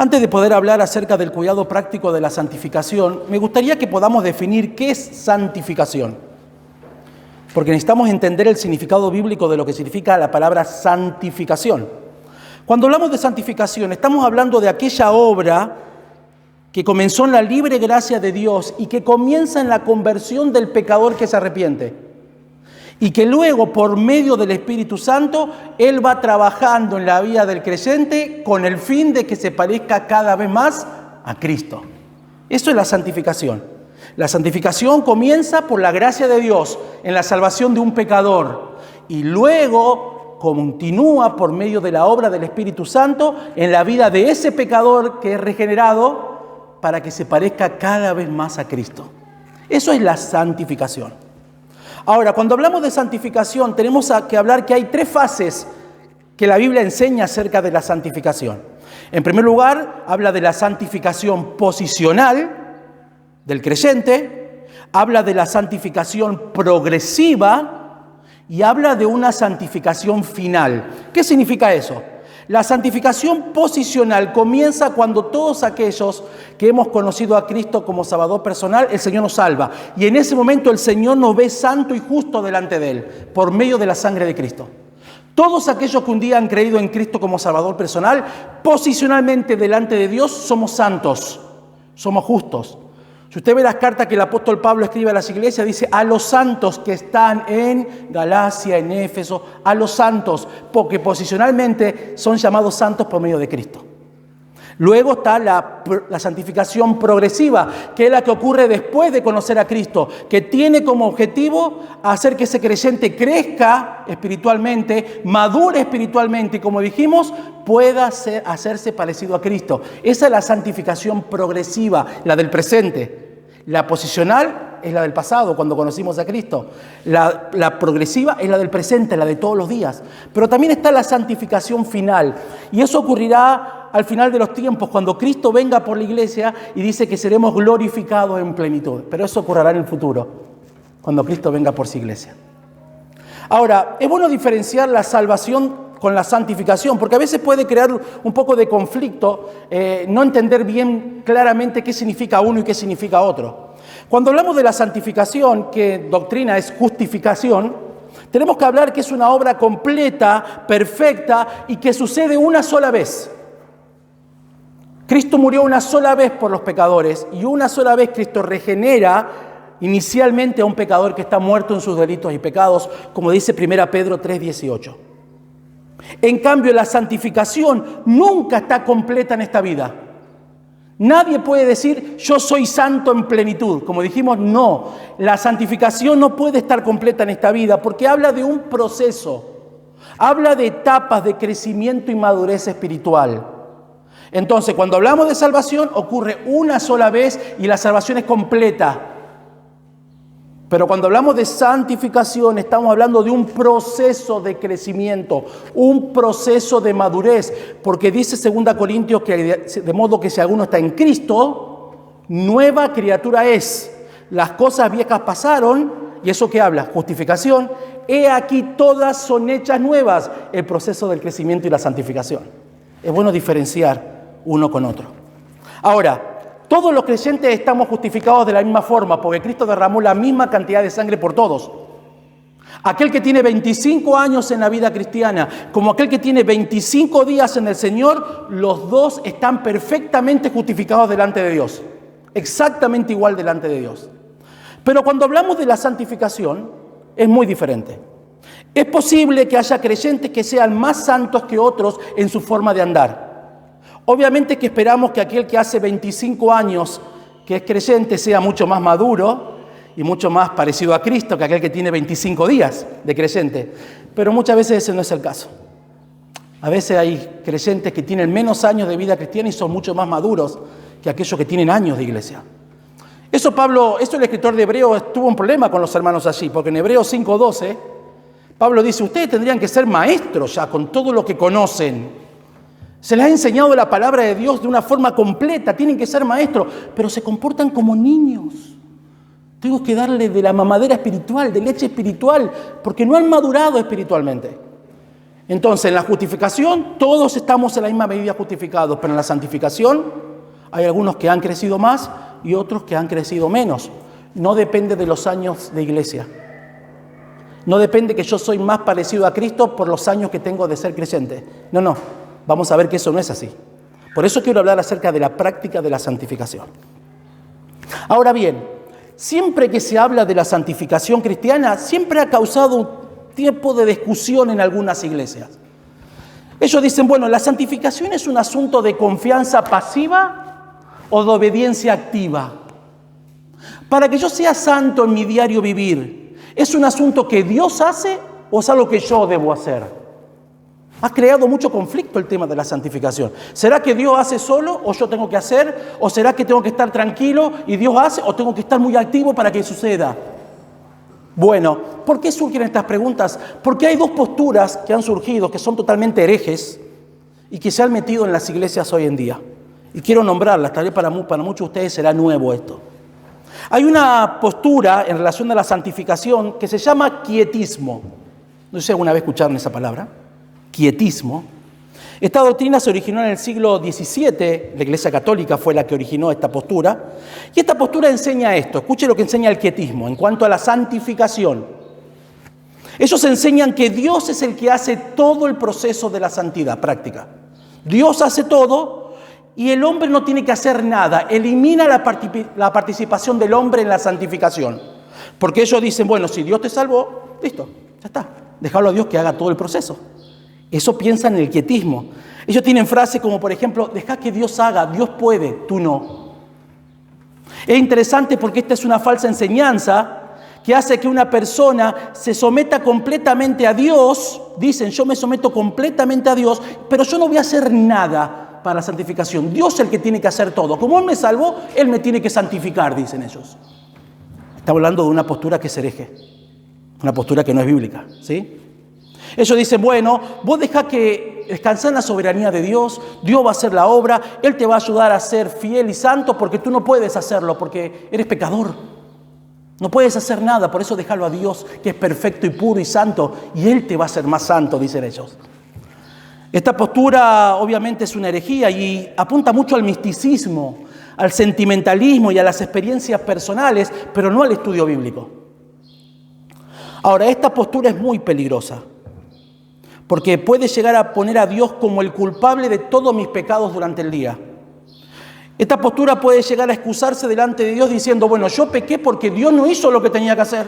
Antes de poder hablar acerca del cuidado práctico de la santificación, me gustaría que podamos definir qué es santificación. Porque necesitamos entender el significado bíblico de lo que significa la palabra santificación. Cuando hablamos de santificación, estamos hablando de aquella obra que comenzó en la libre gracia de Dios y que comienza en la conversión del pecador que se arrepiente. Y que luego, por medio del Espíritu Santo, Él va trabajando en la vida del creyente con el fin de que se parezca cada vez más a Cristo. Eso es la santificación. La santificación comienza por la gracia de Dios en la salvación de un pecador y luego continúa por medio de la obra del Espíritu Santo en la vida de ese pecador que es regenerado para que se parezca cada vez más a Cristo. Eso es la santificación. Ahora, cuando hablamos de santificación, tenemos que hablar que hay tres fases que la Biblia enseña acerca de la santificación. En primer lugar, habla de la santificación posicional del creyente, habla de la santificación progresiva y habla de una santificación final. ¿Qué significa eso? La santificación posicional comienza cuando todos aquellos que hemos conocido a Cristo como Salvador personal, el Señor nos salva. Y en ese momento el Señor nos ve santo y justo delante de Él, por medio de la sangre de Cristo. Todos aquellos que un día han creído en Cristo como Salvador personal, posicionalmente delante de Dios somos santos, somos justos. Si usted ve las cartas que el apóstol Pablo escribe a las iglesias, dice a los santos que están en Galacia, en Éfeso, a los santos, porque posicionalmente son llamados santos por medio de Cristo. Luego está la santificación progresiva, que es la que ocurre después de conocer a Cristo, que tiene como objetivo hacer que ese creyente crezca espiritualmente, madure espiritualmente y, como dijimos, pueda hacerse parecido a Cristo. Esa es la santificación progresiva, la del presente. La posicional es la del pasado, cuando conocimos a Cristo. La progresiva es la del presente, la de todos los días. Pero también está la santificación final. Y eso ocurrirá al final de los tiempos, cuando Cristo venga por la iglesia y dice que seremos glorificados en plenitud. Pero eso ocurrirá en el futuro, cuando Cristo venga por su iglesia. Ahora, es bueno diferenciar la salvación con la santificación, porque a veces puede crear un poco de conflicto, no entender bien claramente qué significa uno y qué significa otro. Cuando hablamos de la santificación, que doctrina es justificación, tenemos que hablar que es una obra completa, perfecta y que sucede una sola vez. Cristo murió una sola vez por los pecadores y una sola vez Cristo regenera inicialmente a un pecador que está muerto en sus delitos y pecados, como dice 1 Pedro 3:18. En cambio, la santificación nunca está completa en esta vida. Nadie puede decir, yo soy santo en plenitud. Como dijimos, no. La santificación no puede estar completa en esta vida porque habla de un proceso. Habla de etapas de crecimiento y madurez espiritual. Entonces, cuando hablamos de salvación, ocurre una sola vez y la salvación es completa. Pero cuando hablamos de santificación, estamos hablando de un proceso de crecimiento, un proceso de madurez, porque dice 2 Corintios que de modo que si alguno está en Cristo, nueva criatura es. Las cosas viejas pasaron, y eso que habla, justificación, he aquí todas son hechas nuevas, el proceso del crecimiento y la santificación. Es bueno diferenciar uno con otro. Ahora, todos los creyentes estamos justificados de la misma forma, porque Cristo derramó la misma cantidad de sangre por todos. Aquel que tiene 25 años en la vida cristiana, como aquel que tiene 25 días en el Señor, los dos están perfectamente justificados delante de Dios. Exactamente igual delante de Dios. Pero cuando hablamos de la santificación, es muy diferente. Es posible que haya creyentes que sean más santos que otros en su forma de andar. Obviamente que esperamos que aquel que hace 25 años que es creyente sea mucho más maduro y mucho más parecido a Cristo que aquel que tiene 25 días de creyente. Pero muchas veces ese no es el caso. A veces hay creyentes que tienen menos años de vida cristiana y son mucho más maduros que aquellos que tienen años de iglesia. Eso el escritor de Hebreos tuvo un problema con los hermanos allí, porque en Hebreos 5:12, Pablo dice, ustedes tendrían que ser maestros ya con todo lo que conocen. Se les ha enseñado la palabra de Dios de una forma completa, tienen que ser maestros, pero se comportan como niños. Tengo que darle de la mamadera espiritual, de leche espiritual, porque no han madurado espiritualmente. Entonces, en la justificación, todos estamos en la misma medida justificados, pero en la santificación hay algunos que han crecido más y otros que han crecido menos. No depende de los años de iglesia. No depende que yo soy más parecido a Cristo por los años que tengo de ser creyente. No. Vamos a ver que eso no es así. Por eso quiero hablar acerca de la práctica de la santificación. Ahora bien, siempre que se habla de la santificación cristiana, siempre ha causado un tiempo de discusión en algunas iglesias. Ellos dicen, bueno, ¿la santificación es un asunto de confianza pasiva o de obediencia activa? Para que yo sea santo en mi diario vivir, ¿es un asunto que Dios hace o es algo que yo debo hacer? Ha creado mucho conflicto el tema de la santificación. ¿Será que Dios hace solo o yo tengo que hacer? ¿O será que tengo que estar tranquilo y Dios hace o tengo que estar muy activo para que suceda? Bueno, ¿por qué surgen estas preguntas? Porque hay dos posturas que han surgido que son totalmente herejes y que se han metido en las iglesias hoy en día. Y quiero nombrarlas, tal vez para muchos de ustedes será nuevo esto. Hay una postura en relación a la santificación que se llama quietismo. No sé si alguna vez escucharon esa palabra. Quietismo. Esta doctrina se originó en el siglo XVII, la Iglesia Católica fue la que originó esta postura, y esta postura enseña esto, escuche lo que enseña el quietismo en cuanto a la santificación. Ellos enseñan que Dios es el que hace todo el proceso de la santidad práctica. Dios hace todo y el hombre no tiene que hacer nada, elimina la participación del hombre en la santificación. Porque ellos dicen, bueno, si Dios te salvó, listo, ya está, déjalo a Dios que haga todo el proceso. Eso piensa en el quietismo. Ellos tienen frases como, por ejemplo, deja que Dios haga, Dios puede, tú no. Es interesante porque esta es una falsa enseñanza que hace que una persona se someta completamente a Dios. Dicen, yo me someto completamente a Dios, pero yo no voy a hacer nada para la santificación. Dios es el que tiene que hacer todo. Como Él me salvó, Él me tiene que santificar, dicen ellos. Estamos hablando de una postura que es hereje, una postura que no es bíblica, ¿sí? Ellos dicen, bueno, vos dejá que descansar en la soberanía de Dios, Dios va a hacer la obra, Él te va a ayudar a ser fiel y santo porque tú no puedes hacerlo, porque eres pecador. No puedes hacer nada, por eso déjalo a Dios, que es perfecto y puro y santo, y Él te va a hacer más santo, dicen ellos. Esta postura obviamente es una herejía y apunta mucho al misticismo, al sentimentalismo y a las experiencias personales, pero no al estudio bíblico. Ahora, esta postura es muy peligrosa, porque puede llegar a poner a Dios como el culpable de todos mis pecados durante el día. Esta postura puede llegar a excusarse delante de Dios diciendo, bueno, yo pequé porque Dios no hizo lo que tenía que hacer.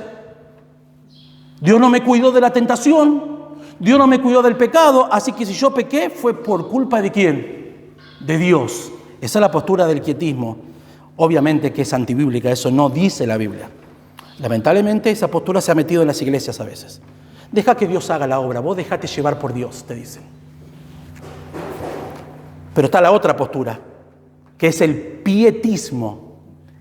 Dios no me cuidó de la tentación, Dios no me cuidó del pecado, así que si yo pequé fue por culpa ¿de quién? De Dios. Esa es la postura del quietismo. Obviamente que es antibíblica, eso no dice la Biblia. Lamentablemente esa postura se ha metido en las iglesias a veces. Deja que Dios haga la obra, vos dejate llevar por Dios, te dicen. Pero está la otra postura, que es el pietismo.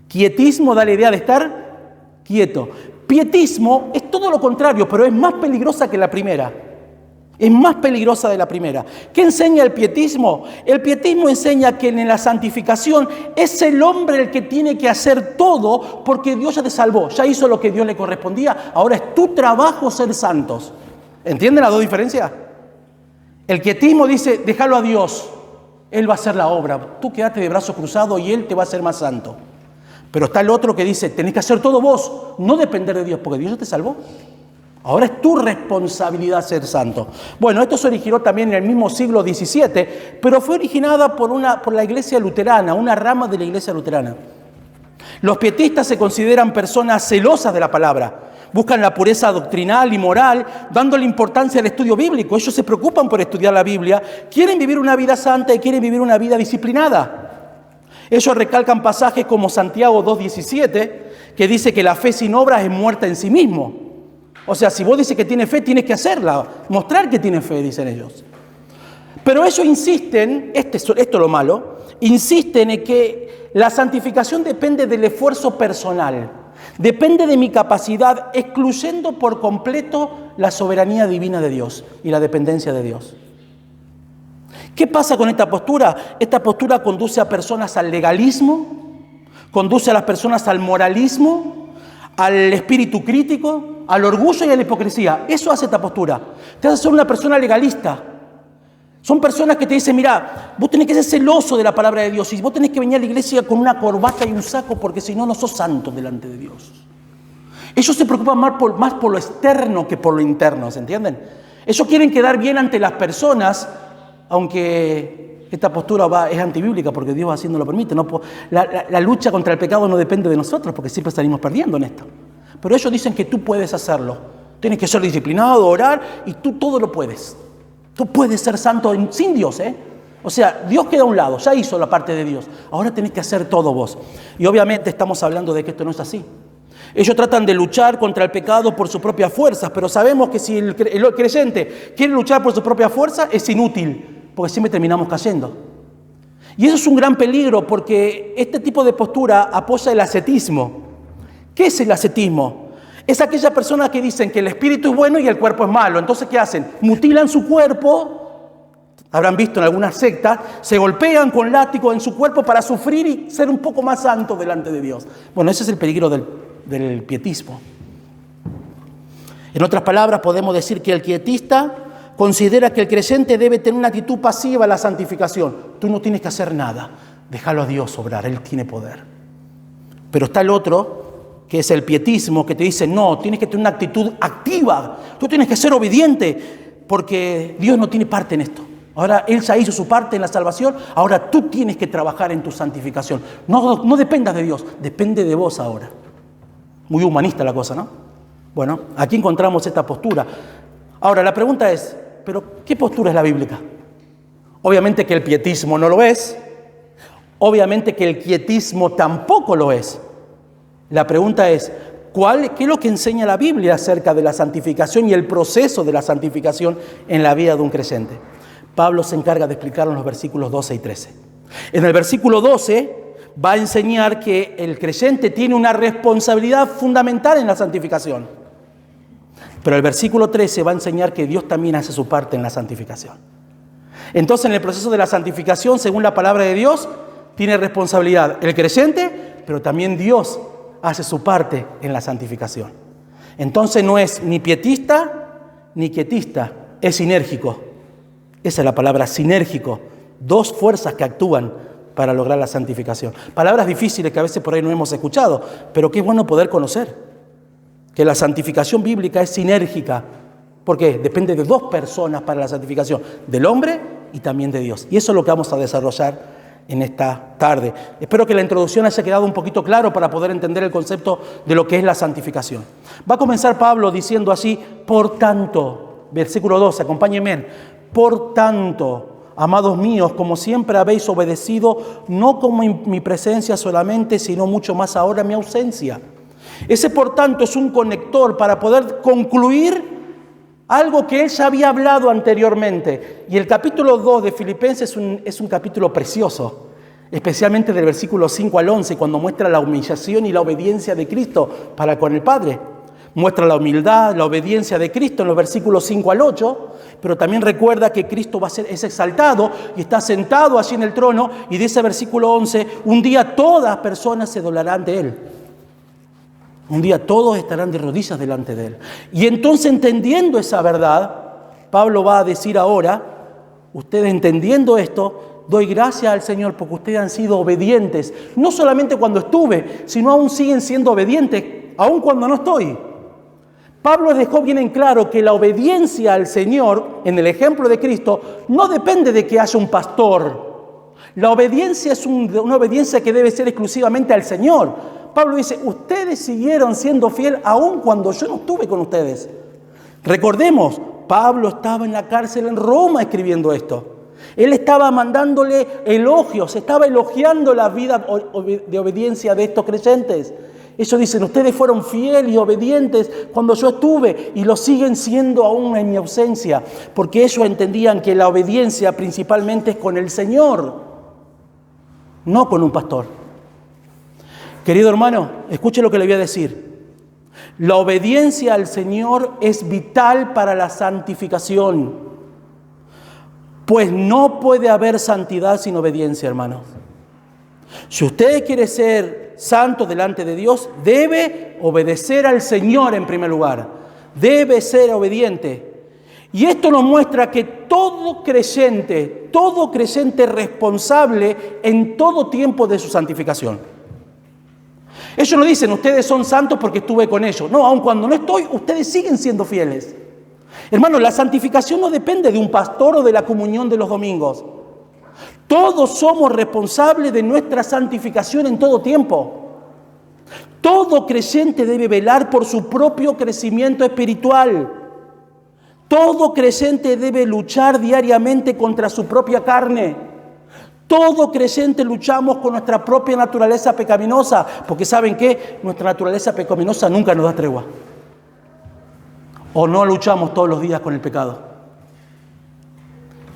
Quietismo da la idea de estar quieto. Pietismo es todo lo contrario, pero es más peligrosa que la primera. Es más peligrosa de la primera. ¿Qué enseña el pietismo? El pietismo enseña que en la santificación es el hombre el que tiene que hacer todo porque Dios ya te salvó, ya hizo lo que Dios le correspondía, ahora es tu trabajo ser santos. ¿Entienden las dos diferencias? El quietismo dice, déjalo a Dios, Él va a hacer la obra, tú quédate de brazos cruzados y Él te va a hacer más santo. Pero está el otro que dice, tenés que hacer todo vos, no depender de Dios, porque Dios ya te salvó. Ahora es tu responsabilidad ser santo. Bueno, esto se originó también en el mismo siglo XVII, pero fue originada por la iglesia luterana, una rama de la iglesia luterana. Los pietistas se consideran personas celosas de la palabra, buscan la pureza doctrinal y moral, dándole importancia al estudio bíblico. Ellos se preocupan por estudiar la Biblia, quieren vivir una vida santa y quieren vivir una vida disciplinada. Ellos recalcan pasajes como Santiago 2:17, que dice que la fe sin obras es muerta en sí mismo. O sea, si vos dices que tienes fe, tienes que hacerla, mostrar que tienes fe, dicen ellos. Pero ellos insisten, esto es lo malo, insisten en que la santificación depende del esfuerzo personal, depende de mi capacidad, excluyendo por completo la soberanía divina de Dios y la dependencia de Dios. ¿Qué pasa con esta postura? Esta postura conduce a personas al legalismo, conduce a las personas al moralismo, al espíritu crítico, al orgullo y a la hipocresía. Eso hace esta postura. Te hace ser una persona legalista. Son personas que te dicen, mira, vos tenés que ser celoso de la palabra de Dios y vos tenés que venir a la iglesia con una corbata y un saco porque si no, no sos santo delante de Dios. Ellos se preocupan más por lo externo que por lo interno, ¿se entienden? Ellos quieren quedar bien ante las personas, aunque esta postura es antibíblica porque Dios así no lo permite. No, la lucha contra el pecado no depende de nosotros porque siempre salimos perdiendo en esto. Pero ellos dicen que tú puedes hacerlo. Tienes que ser disciplinado, orar y tú todo lo puedes. Tú puedes ser santo sin Dios, ¿eh? O sea, Dios queda a un lado, ya hizo la parte de Dios. Ahora tenés que hacer todo vos. Y obviamente estamos hablando de que esto no es así. Ellos tratan de luchar contra el pecado por sus propias fuerzas, pero sabemos que si el creyente quiere luchar por su propia fuerza, es inútil, porque siempre terminamos cayendo. Y eso es un gran peligro, porque este tipo de postura apoya el ascetismo. ¿Qué es el ascetismo? Es aquella persona que dicen que el espíritu es bueno y el cuerpo es malo. Entonces, ¿qué hacen? Mutilan su cuerpo. Habrán visto en algunas sectas, se golpean con látigo en su cuerpo para sufrir y ser un poco más santos delante de Dios. Bueno, ese es el peligro del pietismo. En otras palabras, podemos decir que el quietista considera que el creyente debe tener una actitud pasiva a la santificación. Tú no tienes que hacer nada, déjalo a Dios obrar, Él tiene poder. Pero está el otro, que es el pietismo, que te dice, no, tienes que tener una actitud activa, tú tienes que ser obediente, porque Dios no tiene parte en esto. Ahora Él ya hizo su parte en la salvación, ahora tú tienes que trabajar en tu santificación. No dependas de Dios, depende de vos ahora. Muy humanista la cosa, ¿no? Bueno, aquí encontramos esta postura. Ahora, la pregunta es, ¿pero qué postura es la bíblica? Obviamente que el pietismo no lo es, obviamente que el quietismo tampoco lo es. La pregunta es, ¿qué es lo que enseña la Biblia acerca de la santificación y el proceso de la santificación en la vida de un creyente? Pablo se encarga de explicarlo en los versículos 12 y 13. En el versículo 12 va a enseñar que el creyente tiene una responsabilidad fundamental en la santificación. Pero el versículo 13 va a enseñar que Dios también hace su parte en la santificación. Entonces, en el proceso de la santificación, según la palabra de Dios, tiene responsabilidad el creyente, pero también Dios hace su parte en la santificación. Entonces no es ni pietista ni quietista, es sinérgico. Esa es la palabra, sinérgico. Dos fuerzas que actúan para lograr la santificación. Palabras difíciles que a veces por ahí no hemos escuchado, pero que es bueno poder conocer. Que la santificación bíblica es sinérgica. ¿Por qué? Depende de dos personas para la santificación, del hombre y también de Dios. Y eso es lo que vamos a desarrollar en esta tarde. Espero que la introducción haya quedado un poquito claro para poder entender el concepto de lo que es la santificación. Va a comenzar Pablo diciendo así, por tanto, versículo 12, acompáñenme, por tanto, amados míos, como siempre habéis obedecido, no como en mi presencia solamente, sino mucho más ahora en mi ausencia. Ese por tanto es un conector para poder concluir algo que él ya había hablado anteriormente. Y el capítulo 2 de Filipenses es un capítulo precioso, especialmente del versículo 5 al 11, cuando muestra la humillación y la obediencia de Cristo para con el Padre. Muestra la humildad, la obediencia de Cristo en los versículos 5 al 8, pero también recuerda que Cristo es exaltado y está sentado allí en el trono, y dice versículo 11, un día todas personas se doblarán de Él. Un día todos estarán de rodillas delante de Él. Y entonces, entendiendo esa verdad, Pablo va a decir ahora, ustedes entendiendo esto, doy gracias al Señor porque ustedes han sido obedientes, no solamente cuando estuve, sino aún siguen siendo obedientes, aún cuando no estoy. Pablo dejó bien en claro que la obediencia al Señor, en el ejemplo de Cristo, no depende de que haya un pastor. La obediencia es una obediencia que debe ser exclusivamente al Señor. Pablo dice, ustedes siguieron siendo fieles aún cuando yo no estuve con ustedes. Recordemos, Pablo estaba en la cárcel en Roma escribiendo esto. Él estaba mandándole elogios, estaba elogiando la vida de obediencia de estos creyentes. Ellos dicen, ustedes fueron fieles y obedientes cuando yo estuve y lo siguen siendo aún en mi ausencia, porque ellos entendían que la obediencia principalmente es con el Señor, no con un pastor. Querido hermano, escuche lo que le voy a decir. La obediencia al Señor es vital para la santificación, pues no puede haber santidad sin obediencia, hermanos. Si usted quiere ser santo delante de Dios, debe obedecer al Señor en primer lugar. Debe ser obediente. Y esto nos muestra que todo creyente es responsable en todo tiempo de su santificación. Ellos no dicen, ustedes son santos porque estuve con ellos. No, aun cuando no estoy, ustedes siguen siendo fieles. Hermanos, la santificación no depende de un pastor o de la comunión de los domingos. Todos somos responsables de nuestra santificación en todo tiempo. Todo creyente debe velar por su propio crecimiento espiritual. Todo creyente debe luchar diariamente contra su propia carne. Todo creyente luchamos con nuestra propia naturaleza pecaminosa, porque ¿saben qué? Nuestra naturaleza pecaminosa nunca nos da tregua. O no luchamos todos los días con el pecado.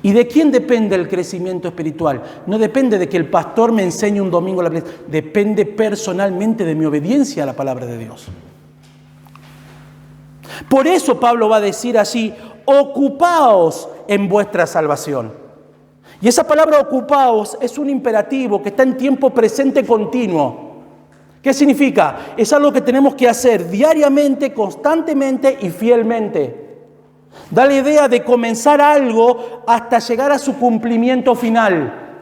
¿Y de quién depende el crecimiento espiritual? No depende de que el pastor me enseñe un domingo la iglesia. Depende personalmente de mi obediencia a la palabra de Dios. Por eso Pablo va a decir así, ocupaos en vuestra salvación. Y esa palabra ocupaos es un imperativo que está en tiempo presente continuo. ¿Qué significa? Es algo que tenemos que hacer diariamente, constantemente y fielmente. Da la idea de comenzar algo hasta llegar a su cumplimiento final.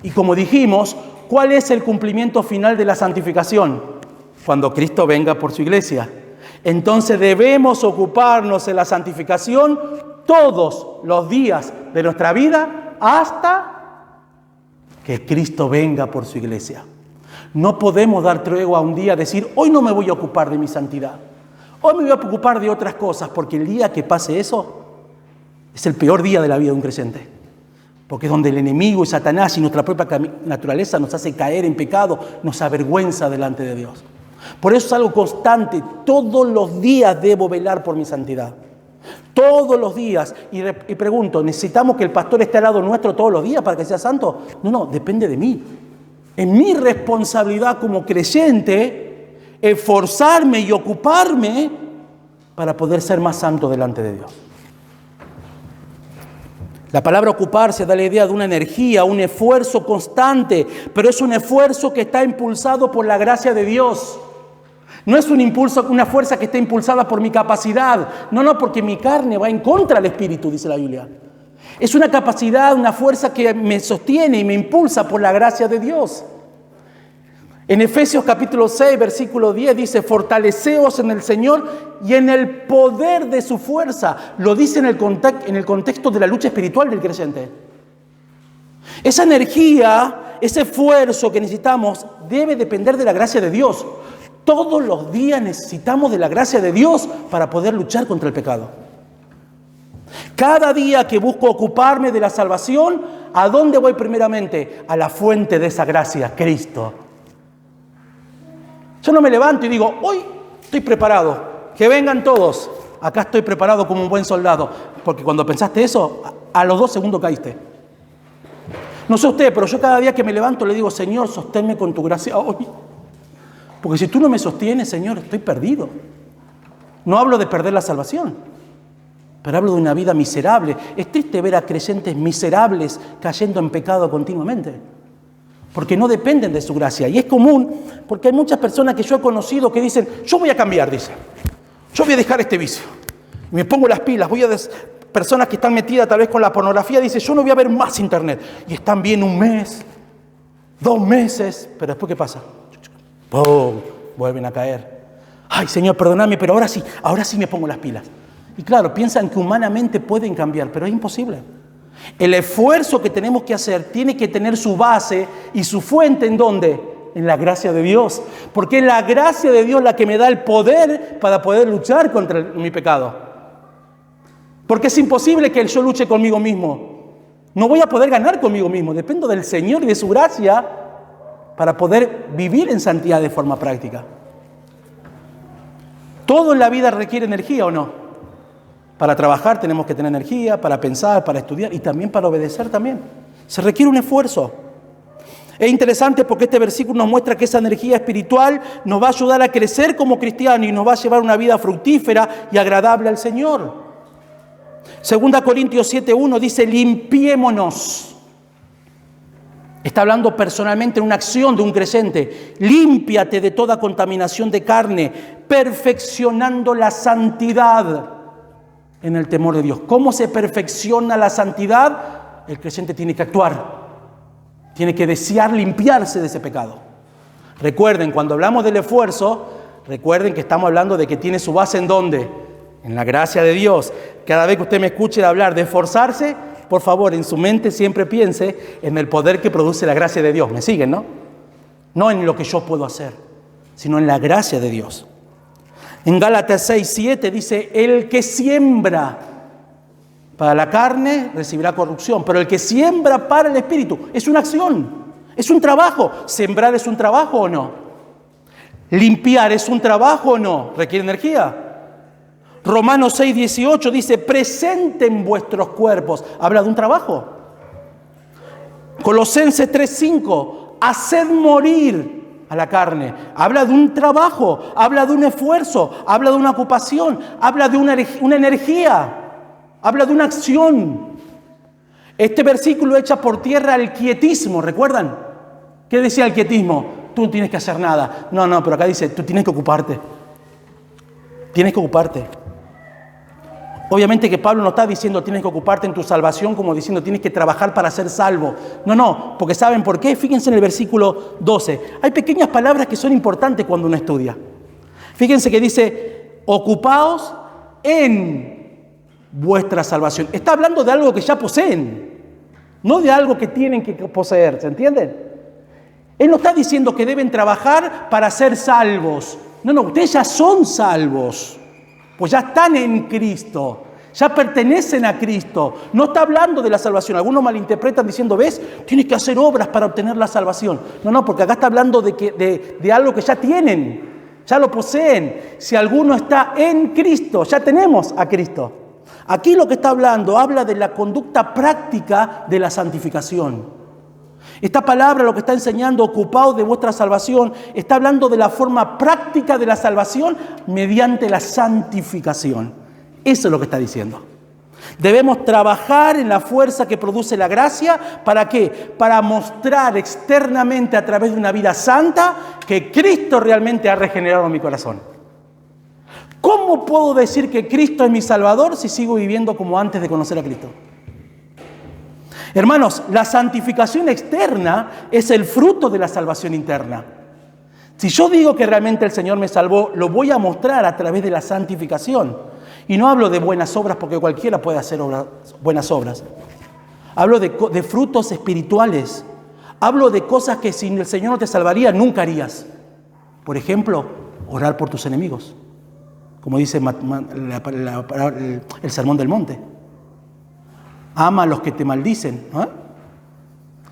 Y como dijimos, ¿cuál es el cumplimiento final de la santificación? Cuando Cristo venga por su iglesia. Entonces debemos ocuparnos en la santificación todos los días de nuestra vida hasta que Cristo venga por su iglesia. No podemos dar tregua a un día, decir, hoy no me voy a ocupar de mi santidad. Hoy me voy a ocupar de otras cosas, porque el día que pase eso es el peor día de la vida de un creyente. Porque es donde el enemigo y Satanás y nuestra propia naturaleza nos hace caer en pecado, nos avergüenza delante de Dios. Por eso es algo constante. Todos los días debo velar por mi santidad. Todos los días. Y pregunto, ¿necesitamos que el pastor esté al lado nuestro todos los días para que sea santo? No, depende de mí. Es mi responsabilidad como creyente esforzarme y ocuparme para poder ser más santo delante de Dios. La palabra ocuparse da la idea de una energía, un esfuerzo constante, pero es un esfuerzo que está impulsado por la gracia de Dios. No es un impulso, una fuerza que está impulsada por mi capacidad. No, porque mi carne va en contra del Espíritu, dice la Biblia. Es una capacidad, una fuerza que me sostiene y me impulsa por la gracia de Dios. En Efesios capítulo 6, versículo 10 dice, fortaleceos en el Señor y en el poder de su fuerza. Lo dice en el contexto de la lucha espiritual del creyente. Esa energía, ese esfuerzo que necesitamos debe depender de la gracia de Dios. Todos los días necesitamos de la gracia de Dios para poder luchar contra el pecado. Cada día que busco ocuparme de la salvación, ¿a dónde voy primeramente? A la fuente de esa gracia, Cristo. Yo no me levanto y digo, hoy estoy preparado, que vengan todos. Acá estoy preparado como un buen soldado. Porque cuando pensaste eso, a los 2 segundos caíste. No sé usted, pero yo cada día que me levanto le digo, Señor, sosténme con tu gracia hoy. Porque si tú no me sostienes, Señor, estoy perdido. No hablo de perder la salvación, pero hablo de una vida miserable. Es triste ver a creyentes miserables cayendo en pecado continuamente, porque no dependen de su gracia. Y es común, porque hay muchas personas que yo he conocido que dicen, yo voy a cambiar, dice. Yo voy a dejar este vicio. Y me pongo las pilas, personas que están metidas tal vez con la pornografía, dicen, yo no voy a ver más internet. Y están bien 1 mes, 2 meses, pero después ¿qué pasa? ¡Pum! Vuelven a caer. Ay, Señor, perdóname, pero ahora sí me pongo las pilas. Y claro, piensan que humanamente pueden cambiar, pero es imposible. El esfuerzo que tenemos que hacer tiene que tener su base y su fuente ¿en dónde? En la gracia de Dios. Porque es la gracia de Dios la que me da el poder para poder luchar contra mi pecado. Porque es imposible que yo luche conmigo mismo. No voy a poder ganar conmigo mismo. Dependo del Señor y de su gracia para poder vivir en santidad de forma práctica. Todo en la vida requiere energía, ¿o no? Para trabajar tenemos que tener energía, para pensar, para estudiar y también para obedecer también. Se requiere un esfuerzo. Es interesante porque este versículo nos muestra que esa energía espiritual nos va a ayudar a crecer como cristianos y nos va a llevar una vida fructífera y agradable al Señor. 2 Corintios 7:1 dice, limpiémonos. Está hablando personalmente en una acción de un creyente. Límpiate de toda contaminación de carne, perfeccionando la santidad en el temor de Dios. ¿Cómo se perfecciona la santidad? El creyente tiene que actuar, tiene que desear limpiarse de ese pecado. Recuerden, cuando hablamos del esfuerzo, recuerden que estamos hablando de que tiene su base ¿en dónde? En la gracia de Dios. Cada vez que usted me escuche hablar de esforzarse, por favor, en su mente siempre piense en el poder que produce la gracia de Dios. ¿Me siguen, no? No en lo que yo puedo hacer, sino en la gracia de Dios. En Gálatas 6:7 dice, el que siembra para la carne recibirá corrupción, pero el que siembra para el espíritu es una acción, es un trabajo. ¿Sembrar es un trabajo o no? ¿Limpiar es un trabajo o no? ¿Requiere energía? Romanos 6:18 dice, presenten vuestros cuerpos. Habla de un trabajo. Colosenses 3:5, haced morir a la carne. Habla de un trabajo, habla de un esfuerzo, habla de una ocupación, habla de una energía, habla de una acción. Este versículo echa por tierra el quietismo, ¿recuerdan? ¿Qué decía el quietismo? Tú no tienes que hacer nada. No, pero acá dice, tú tienes que ocuparte. Tienes que ocuparte. Obviamente que Pablo no está diciendo tienes que ocuparte en tu salvación como diciendo tienes que trabajar para ser salvo. No, porque ¿saben por qué? Fíjense en el versículo 12. Hay pequeñas palabras que son importantes cuando uno estudia. Fíjense que dice, ocupaos en vuestra salvación. Está hablando de algo que ya poseen, no de algo que tienen que poseer, ¿se entienden? Él no está diciendo que deben trabajar para ser salvos. No, ustedes ya son salvos. Pues ya están en Cristo, ya pertenecen a Cristo. No está hablando de la salvación. Algunos malinterpretan diciendo, ¿ves? Tienes que hacer obras para obtener la salvación. No, porque acá está hablando de algo que ya tienen, ya lo poseen. Si alguno está en Cristo, ya tenemos a Cristo. Aquí lo que está hablando, habla de la conducta práctica de la santificación. Esta palabra lo que está enseñando, ocupaos de vuestra salvación, está hablando de la forma práctica de la salvación mediante la santificación. Eso es lo que está diciendo. Debemos trabajar en la fuerza que produce la gracia. ¿Para qué? Para mostrar externamente a través de una vida santa que Cristo realmente ha regenerado mi corazón. ¿Cómo puedo decir que Cristo es mi Salvador si sigo viviendo como antes de conocer a Cristo? Hermanos, la santificación externa es el fruto de la salvación interna. Si yo digo que realmente el Señor me salvó, lo voy a mostrar a través de la santificación. Y no hablo de buenas obras porque cualquiera puede hacer buenas obras. Hablo de frutos espirituales. Hablo de cosas que si el Señor no te salvaría, nunca harías. Por ejemplo, orar por tus enemigos. Como dice el Sermón del Monte. Ama a los que te maldicen.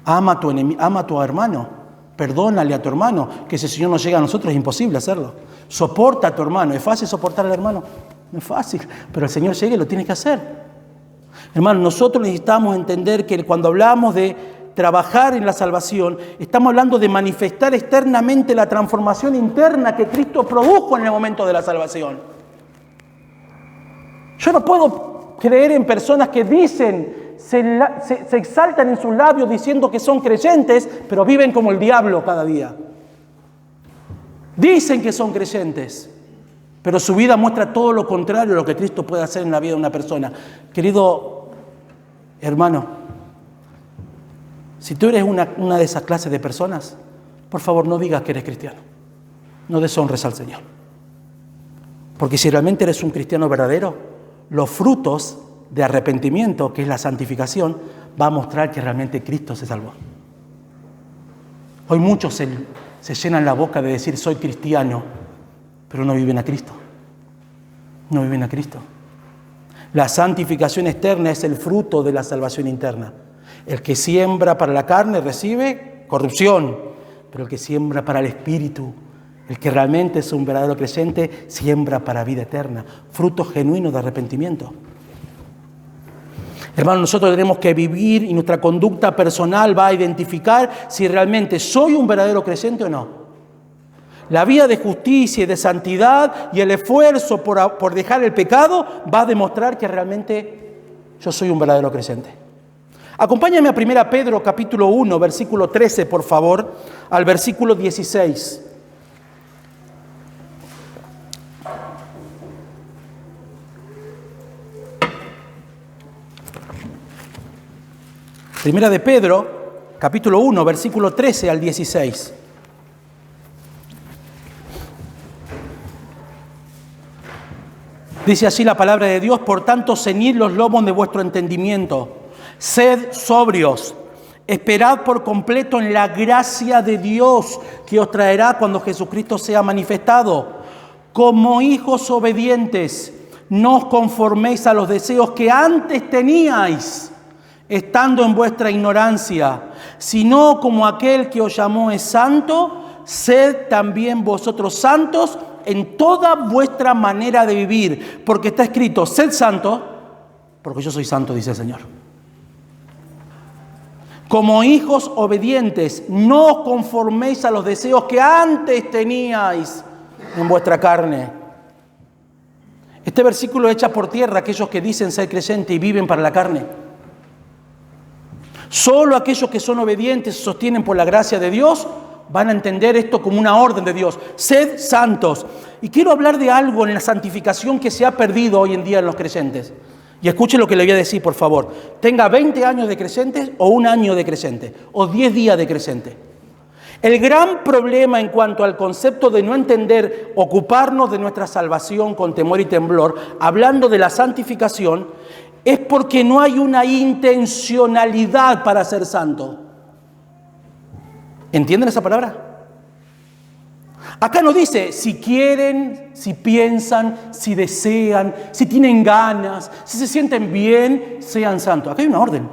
Ama a tu hermano. Perdónale a tu hermano. Que si el Señor no llega a nosotros es imposible hacerlo. Soporta a tu hermano. ¿Es fácil soportar al hermano? No es fácil. Pero el Señor llega y lo tienes que hacer. Hermano, nosotros necesitamos entender que cuando hablamos de trabajar en la salvación, estamos hablando de manifestar externamente la transformación interna que Cristo produjo en el momento de la salvación. Yo no puedo creer en personas que dicen, se exaltan en sus labios diciendo que son creyentes, pero viven como el diablo cada día. Dicen que son creyentes, pero su vida muestra todo lo contrario a lo que Cristo puede hacer en la vida de una persona. Querido hermano, si tú eres una de esas clases de personas, por favor no digas que eres cristiano. No deshonres al Señor. Porque si realmente eres un cristiano verdadero, los frutos de arrepentimiento, que es la santificación, va a mostrar que realmente Cristo se salvó. Hoy muchos se llenan la boca de decir soy cristiano, pero no viven a Cristo. No viven a Cristo. La santificación externa es el fruto de la salvación interna. El que siembra para la carne recibe corrupción, pero el que siembra para el espíritu, el que realmente es un verdadero creyente, siembra para vida eterna, frutos genuinos de arrepentimiento. Hermanos, nosotros tenemos que vivir y nuestra conducta personal va a identificar si realmente soy un verdadero creyente o no. La vida de justicia y de santidad y el esfuerzo por dejar el pecado va a demostrar que realmente yo soy un verdadero creyente. Acompáñame a 1 Pedro capítulo 1, versículo 13, por favor, al versículo 16. Primera de Pedro, capítulo 1, versículo 13 al 16. Dice así la palabra de Dios: por tanto, ceñid los lomos de vuestro entendimiento, sed sobrios, esperad por completo en la gracia de Dios que os traerá cuando Jesucristo sea manifestado. Como hijos obedientes, no os conforméis a los deseos que antes teníais, estando en vuestra ignorancia, sino como aquel que os llamó es santo, sed también vosotros santos en toda vuestra manera de vivir, porque está escrito: sed santos, porque yo soy santo, dice el Señor. Como hijos obedientes, no os conforméis a los deseos que antes teníais en vuestra carne. Este versículo echa por tierra a aquellos que dicen ser creyentes y viven para la carne. Solo aquellos que son obedientes y se sostienen por la gracia de Dios van a entender esto como una orden de Dios. Sed santos. Y quiero hablar de algo en la santificación que se ha perdido hoy en día en los creyentes. Y escuche lo que le voy a decir, por favor. Tenga 20 años de creyente o 1 año de creyente o 10 días de creyente. El gran problema en cuanto al concepto de no entender, ocuparnos de nuestra salvación con temor y temblor, hablando de la santificación, es porque no hay una intencionalidad para ser santo. ¿Entienden esa palabra? Acá no dice si quieren, si piensan, si desean, si tienen ganas, si se sienten bien, sean santos. Acá hay una orden.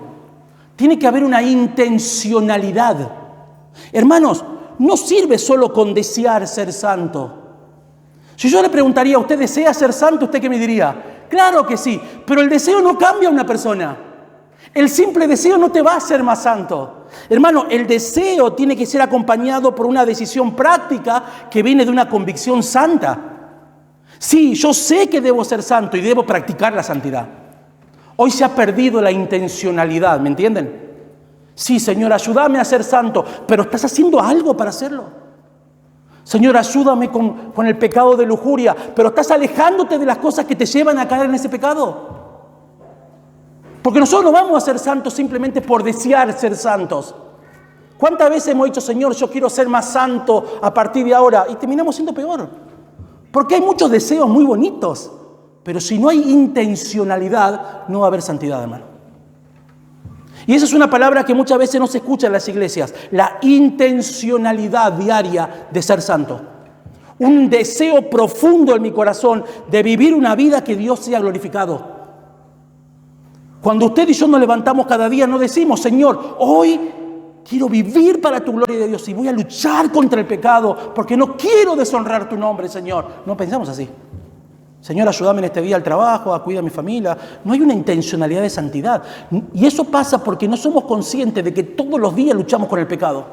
Tiene que haber una intencionalidad. Hermanos, no sirve solo con desear ser santo. Si yo le preguntaría: ¿usted desea ser santo? ¿Usted qué me diría? Claro que sí, pero el deseo no cambia a una persona. El simple deseo no te va a hacer más santo. Hermano, el deseo tiene que ser acompañado por una decisión práctica que viene de una convicción santa. Sí, yo sé que debo ser santo y debo practicar la santidad. Hoy se ha perdido la intencionalidad, ¿me entienden? Sí, Señor, ayúdame a ser santo, pero ¿estás haciendo algo para hacerlo? Señor, ayúdame con el pecado de lujuria, pero ¿estás alejándote de las cosas que te llevan a caer en ese pecado? Porque nosotros no vamos a ser santos simplemente por desear ser santos. ¿Cuántas veces hemos dicho: Señor, yo quiero ser más santo a partir de ahora? Y terminamos siendo peor. Porque hay muchos deseos muy bonitos, pero si no hay intencionalidad, no va a haber santidad, hermano. Y esa es una palabra que muchas veces no se escucha en las iglesias: la intencionalidad diaria de ser santo. Un deseo profundo en mi corazón de vivir una vida que Dios sea glorificado. Cuando usted y yo nos levantamos cada día, no decimos: Señor, hoy quiero vivir para tu gloria de Dios y voy a luchar contra el pecado porque no quiero deshonrar tu nombre, Señor. No pensamos así. Señor, ayúdame en este día al trabajo, a cuidar a mi familia. No hay una intencionalidad de santidad. Y eso pasa porque no somos conscientes de que todos los días luchamos con el pecado.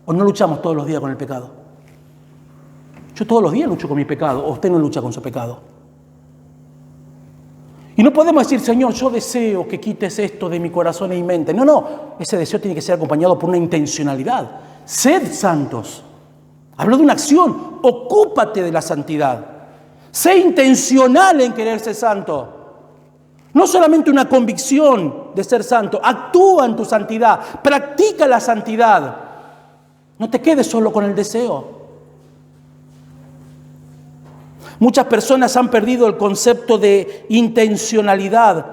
¿O no luchamos todos los días con el pecado? Yo todos los días lucho con mi pecado. ¿O usted no lucha con su pecado? Y no podemos decir: Señor, yo deseo que quites esto de mi corazón y mi mente. No, no. Ese deseo tiene que ser acompañado por una intencionalidad. Sed santos. Hablo de una acción. Ocúpate de la santidad. Sé intencional en querer ser santo. No solamente una convicción de ser santo. Actúa en tu santidad. Practica la santidad. No te quedes solo con el deseo. Muchas personas han perdido el concepto de intencionalidad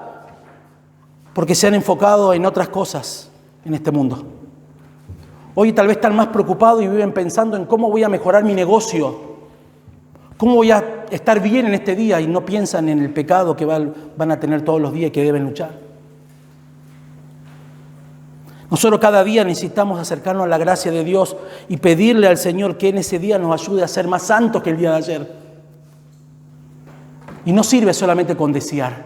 porque se han enfocado en otras cosas en este mundo. Hoy tal vez están más preocupados y viven pensando en cómo voy a mejorar mi negocio, cómo voy a estar bien en este día, y no piensan en el pecado que van a tener todos los días y que deben luchar. Nosotros cada día necesitamos acercarnos a la gracia de Dios y pedirle al Señor que en ese día nos ayude a ser más santos que el día de ayer. Y no sirve solamente con desear.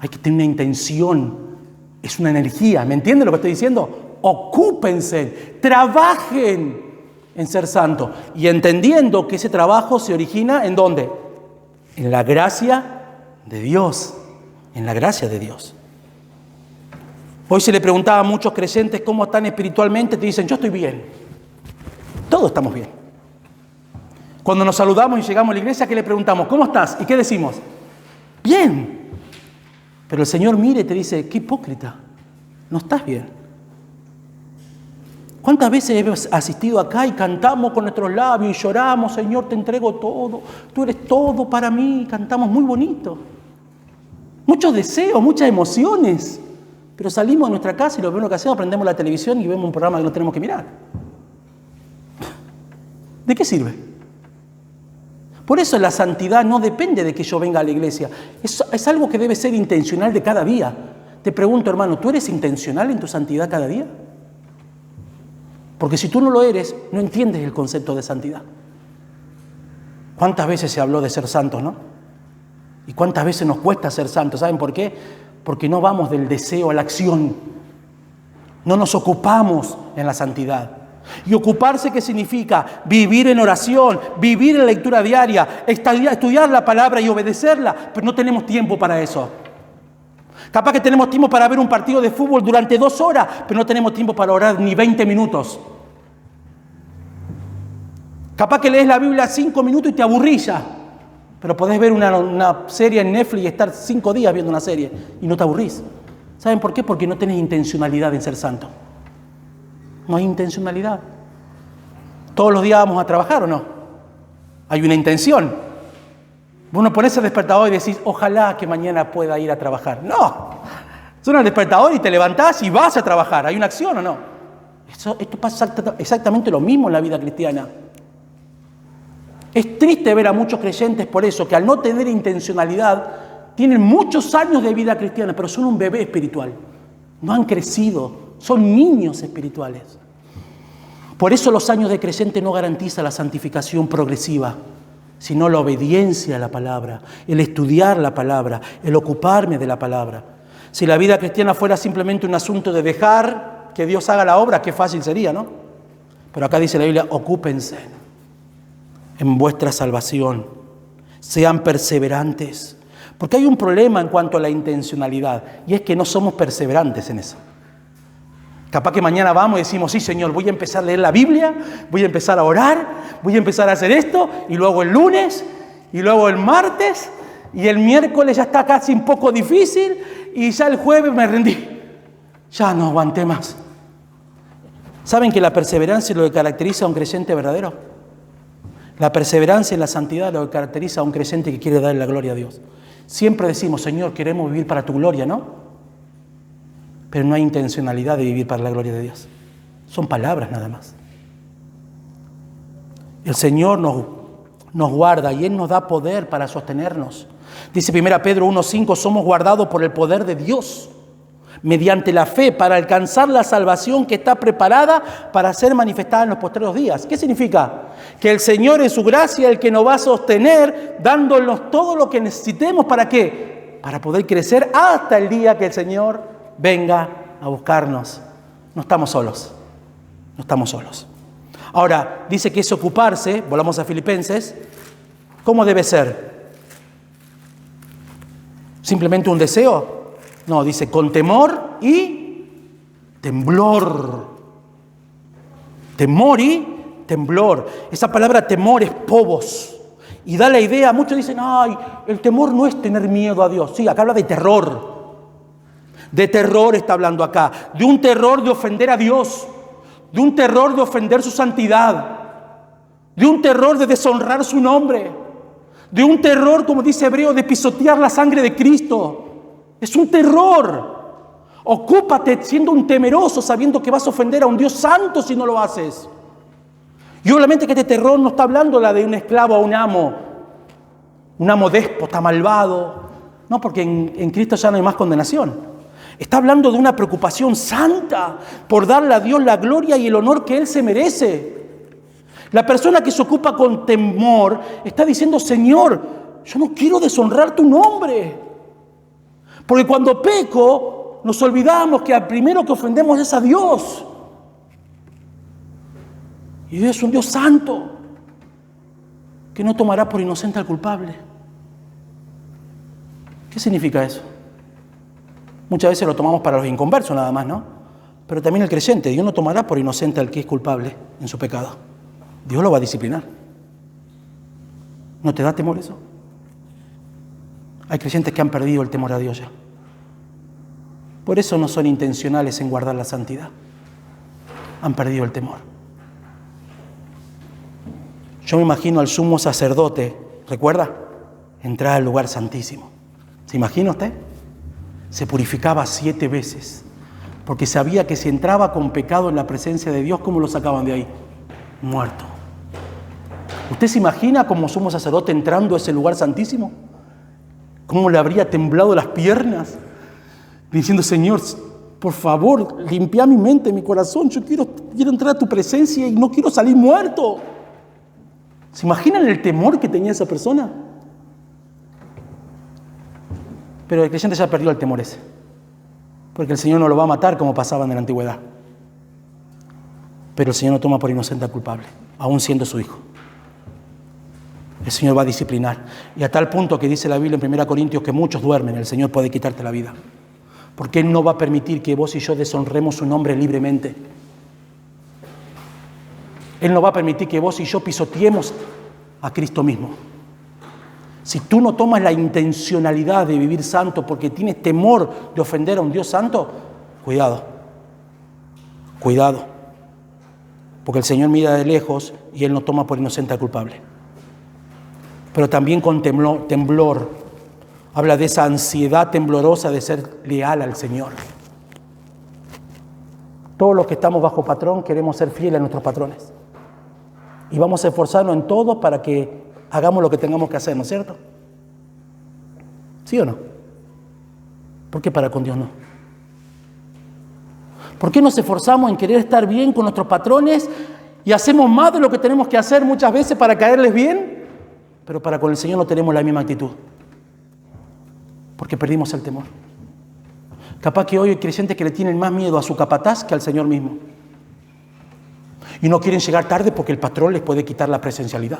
Hay que tener una intención. Es una energía. ¿Me entienden lo que estoy diciendo? Ocúpense, trabajen en ser santos. Y entendiendo que ese trabajo se origina ¿en dónde? En la gracia de Dios. En la gracia de Dios. Hoy se le preguntaba a muchos creyentes cómo están espiritualmente, te dicen, yo estoy bien. Todos estamos bien. Cuando nos saludamos y llegamos a la iglesia, ¿qué le preguntamos? ¿Cómo estás? ¿Y qué decimos? Bien. Pero el Señor mire y te dice, qué hipócrita, no estás bien. ¿Cuántas veces hemos asistido acá y cantamos con nuestros labios y lloramos, Señor, te entrego todo, tú eres todo para mí, cantamos muy bonito. Muchos deseos, muchas emociones, pero salimos de nuestra casa y lo primero que hacemos, prendemos la televisión y vemos un programa que no tenemos que mirar. ¿De qué sirve? Por eso la santidad no depende de que yo venga a la iglesia, es algo que debe ser intencional de cada día. Te pregunto, hermano, ¿tú eres intencional en tu santidad cada día? Porque si tú no lo eres, no entiendes el concepto de santidad. ¿Cuántas veces se habló de ser santos, no? ¿Y cuántas veces nos cuesta ser santos? ¿Saben por qué? Porque no vamos del deseo a la acción. No nos ocupamos en la santidad. Y ocuparse, ¿qué significa? Vivir en oración, vivir en lectura diaria, estudiar la palabra y obedecerla, pero no tenemos tiempo para eso. Capaz que tenemos tiempo para ver un partido de fútbol durante 2 horas, pero no tenemos tiempo para orar ni 20 minutos. Capaz que lees la Biblia 5 minutos y te aburrís ya, pero podés ver una serie en Netflix y estar 5 días viendo una serie y no te aburrís. ¿Saben por qué? Porque no tenés intencionalidad en ser santo. No hay intencionalidad. ¿Todos los días vamos a trabajar o no? Hay una intención. Vos no ponés el despertador y decís, ojalá que mañana pueda ir a trabajar. No. Suena el despertador y te levantás y vas a trabajar. ¿Hay una acción o no? Esto pasa exactamente lo mismo en la vida cristiana. Es triste ver a muchos creyentes por eso, que al no tener intencionalidad, tienen muchos años de vida cristiana, pero son un bebé espiritual. No han crecido, son niños espirituales. Por eso los años de creyente no garantizan la santificación progresiva, sino la obediencia a la palabra, el estudiar la palabra, el ocuparme de la palabra. Si la vida cristiana fuera simplemente un asunto de dejar que Dios haga la obra, qué fácil sería, ¿no? Pero acá dice la Biblia, ocúpense en vuestra salvación, sean perseverantes. Porque hay un problema en cuanto a la intencionalidad, y es que no somos perseverantes en eso. Capaz que mañana vamos y decimos, sí, Señor, voy a empezar a leer la Biblia, voy a empezar a orar, voy a empezar a hacer esto, y luego el lunes, y luego el martes, y el miércoles ya está casi un poco difícil, y ya el jueves me rendí. Ya no aguanté más. ¿Saben que la perseverancia es lo que caracteriza a un creyente verdadero? La perseverancia en la santidad es lo que caracteriza a un creyente que quiere darle la gloria a Dios. Siempre decimos, Señor, queremos vivir para tu gloria, ¿no? Pero no hay intencionalidad de vivir para la gloria de Dios. Son palabras nada más. El Señor nos guarda y Él nos da poder para sostenernos. Dice 1 Pedro 1:5, somos guardados por el poder de Dios, mediante la fe, para alcanzar la salvación que está preparada para ser manifestada en los postreros días. ¿Qué significa? Que el Señor en su gracia es el que nos va a sostener, dándonos todo lo que necesitemos. ¿Para qué? Para poder crecer hasta el día que el Señor venga a buscarnos. No estamos solos. No estamos solos. Ahora, dice que es ocuparse, volvamos a Filipenses, ¿cómo debe ser? ¿Simplemente un deseo? No, dice con temor y temblor. Temor y temblor. Esa palabra temor es pobos. Y da la idea, muchos dicen, ay, el temor no es tener miedo a Dios. Sí, acá habla de terror. De terror está hablando acá. De un terror de ofender a Dios. De un terror de ofender su santidad. De un terror de deshonrar su nombre. De un terror, como dice Hebreo, de pisotear la sangre de Cristo. Es un terror. Ocúpate siendo un temeroso, sabiendo que vas a ofender a un Dios santo si no lo haces. Y obviamente que este terror no está hablando la de un esclavo a un amo déspota, malvado. No, porque en Cristo ya no hay más condenación. Está hablando de una preocupación santa por darle a Dios la gloria y el honor que Él se merece. La persona que se ocupa con temor está diciendo, Señor, yo no quiero deshonrar tu nombre. Porque cuando peco, nos olvidamos que al primero que ofendemos es a Dios. Y Dios es un Dios santo, que no tomará por inocente al culpable. ¿Qué significa eso? Muchas veces lo tomamos para los inconversos nada más, ¿no? Pero también el creyente. Dios no tomará por inocente al que es culpable en su pecado. Dios lo va a disciplinar. ¿No te da temor eso? Hay creyentes que han perdido el temor a Dios ya. Por eso no son intencionales en guardar la santidad. Han perdido el temor. Yo me imagino al sumo sacerdote, ¿recuerda? Entrar al lugar santísimo. ¿Se imagina usted? Se purificaba 7 veces, porque sabía que si entraba con pecado en la presencia de Dios, ¿cómo lo sacaban de ahí? Muerto. ¿Usted se imagina como sumo sacerdote entrando a ese lugar santísimo? ¿Cómo le habría temblado las piernas? Diciendo, Señor, por favor, limpia mi mente, mi corazón. Yo quiero entrar a tu presencia y no quiero salir muerto. ¿Se imaginan el temor que tenía esa persona? Pero el creyente ya perdió el temor ese. Porque el Señor no lo va a matar como pasaba en la antigüedad. Pero el Señor no toma por inocente al culpable, aún siendo su hijo. El Señor va a disciplinar. Y a tal punto que dice la Biblia en 1 Corintios que muchos duermen, el Señor puede quitarte la vida. Porque Él no va a permitir que vos y yo deshonremos su nombre libremente. Él no va a permitir que vos y yo pisoteemos a Cristo mismo. Si tú no tomas la intencionalidad de vivir santo porque tienes temor de ofender a un Dios santo, cuidado. Cuidado. Porque el Señor mira de lejos y Él no toma por inocente al culpable. Pero también con temblor. Habla de esa ansiedad temblorosa de ser leal al Señor. Todos los que estamos bajo patrón queremos ser fieles a nuestros patrones. Y vamos a esforzarnos en todo para que hagamos lo que tengamos que hacer, ¿no es cierto? ¿Sí o no? ¿Por qué para con Dios no? ¿Por qué nos esforzamos en querer estar bien con nuestros patrones y hacemos más de lo que tenemos que hacer muchas veces para caerles bien? Pero para con el Señor no tenemos la misma actitud. Porque perdimos el temor. Capaz que hoy hay creyentes que le tienen más miedo a su capataz que al Señor mismo. Y no quieren llegar tarde porque el patrón les puede quitar la presencialidad.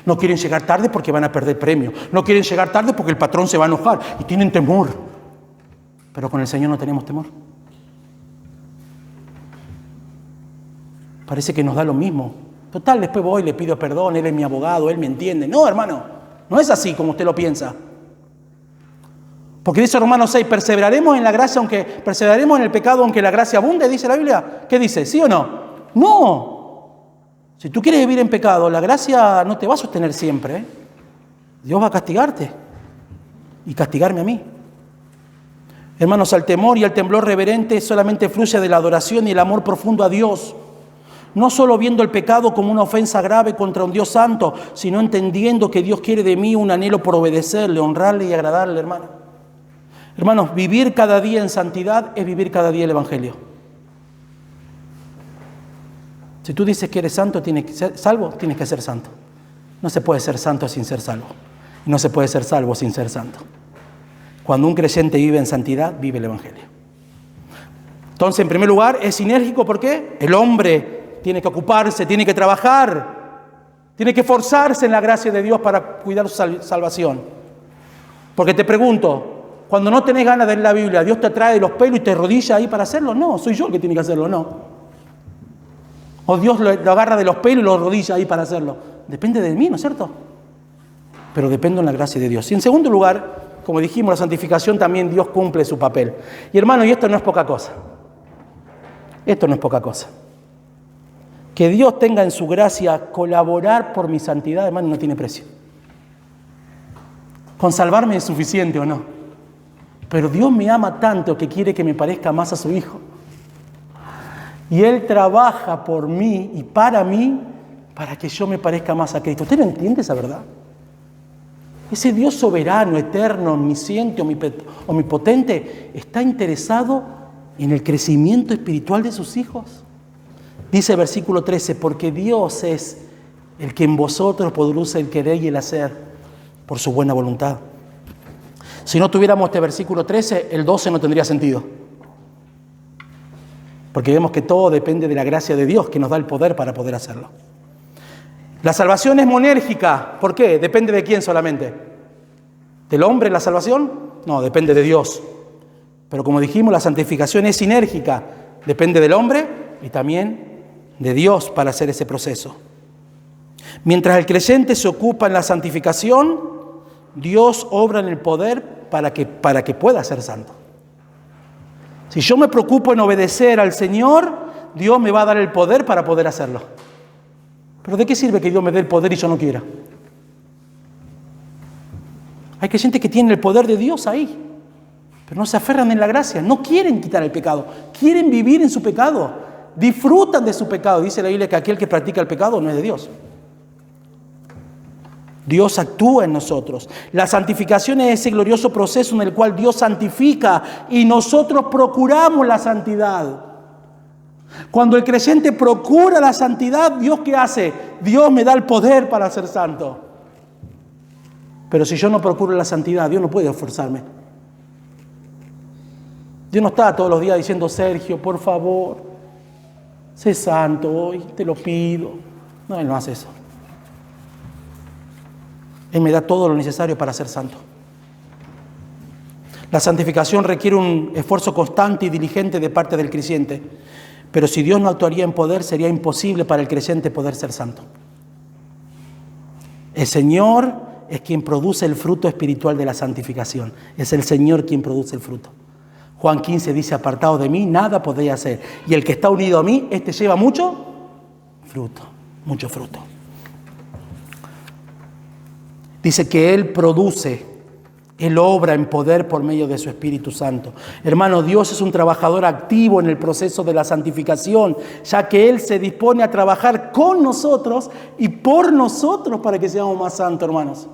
No quieren llegar tarde porque van a perder premio. No quieren llegar tarde porque el patrón se va a enojar. Y tienen temor. Pero con el Señor no tenemos temor. Parece que nos da lo mismo. Total, después voy y le pido perdón. Él es mi abogado, él me entiende. No, hermano. No es así como usted lo piensa. Porque dice Romanos 6, perseveraremos en la gracia, perseveraremos en el pecado aunque la gracia abunde, dice la Biblia. ¿Qué dice? ¿Sí o no? No. Si tú quieres vivir en pecado, la gracia no te va a sostener siempre, ¿eh? Dios va a castigarte y castigarme a mí. Hermanos, el temor y el temblor reverente solamente fluye de la adoración y el amor profundo a Dios. No solo viendo el pecado como una ofensa grave contra un Dios santo, sino entendiendo que Dios quiere de mí un anhelo por obedecerle, honrarle y agradarle, hermano. Hermanos, vivir cada día en santidad es vivir cada día el Evangelio. Si tú dices que eres santo, tienes que ser salvo, tienes que ser santo. No se puede ser santo sin ser salvo. Y no se puede ser salvo sin ser santo. Cuando un creyente vive en santidad, vive el Evangelio. Entonces, en primer lugar, es sinérgico. ¿Por qué? El hombre tiene que ocuparse, tiene que trabajar, tiene que esforzarse en la gracia de Dios para cuidar su salvación. Porque te pregunto, cuando no tenés ganas de leer la Biblia, ¿Dios te trae de los pelos y te arrodilla ahí para hacerlo? No, soy yo el que tiene que hacerlo, no. O Dios lo agarra de los pelos y lo arrodilla ahí para hacerlo. Depende de mí, ¿no es cierto? Pero dependo en la gracia de Dios. Y en segundo lugar, como dijimos, la santificación también Dios cumple su papel. Y hermano, y esto no es poca cosa. Esto no es poca cosa. Que Dios tenga en su gracia colaborar por mi santidad, hermano, no tiene precio. Con salvarme es suficiente o no. Pero Dios me ama tanto que quiere que me parezca más a su Hijo. Y Él trabaja por mí y para mí, para que yo me parezca más a Cristo. ¿Usted no entiende esa verdad? Ese Dios soberano, eterno, omnisciente, omnipotente, está interesado en el crecimiento espiritual de sus hijos. Dice el versículo 13, porque Dios es el que en vosotros produce el querer y el hacer por su buena voluntad. Si no tuviéramos este versículo 13, el 12 no tendría sentido. Porque vemos que todo depende de la gracia de Dios que nos da el poder para poder hacerlo. La salvación es monérgica. ¿Por qué? Depende de quién solamente. ¿Del hombre la salvación? No, depende de Dios. Pero como dijimos, la santificación es sinérgica. Depende del hombre y también de Dios para hacer ese proceso. Mientras el creyente se ocupa en la santificación, Dios obra en el poder para que pueda ser santo. Si yo me preocupo en obedecer al Señor, Dios me va a dar el poder para poder hacerlo. ¿Pero de qué sirve que Dios me dé el poder y yo no quiera? Hay creyentes que tienen el poder de Dios ahí, pero no se aferran en la gracia, no quieren quitar el pecado, quieren vivir en su pecado, disfrutan de su pecado. Dice la Biblia que aquel que practica el pecado no es de Dios. Dios actúa en nosotros. La santificación es ese glorioso proceso en el cual Dios santifica y nosotros procuramos la santidad. Cuando el creyente procura la santidad, ¿Dios qué hace? Dios me da el poder para ser santo. Pero si yo no procuro la santidad, Dios no puede esforzarme. Dios no está todos los días diciendo, Sergio, por favor, sé santo hoy, te lo pido. No, Él no hace eso. Él me da todo lo necesario para ser santo. La santificación requiere un esfuerzo constante y diligente de parte del creyente. Pero si Dios no actuaría en poder, sería imposible para el creyente poder ser santo. El Señor es quien produce el fruto espiritual de la santificación. Es el Señor quien produce el fruto. Juan 15 dice, apartado de mí, nada podéis hacer. Y el que está unido a mí, este lleva mucho fruto, mucho fruto. Dice que Él produce, Él obra en poder por medio de su Espíritu Santo. Hermano, Dios es un trabajador activo en el proceso de la santificación, ya que Él se dispone a trabajar con nosotros y por nosotros para que seamos más santos, hermanos.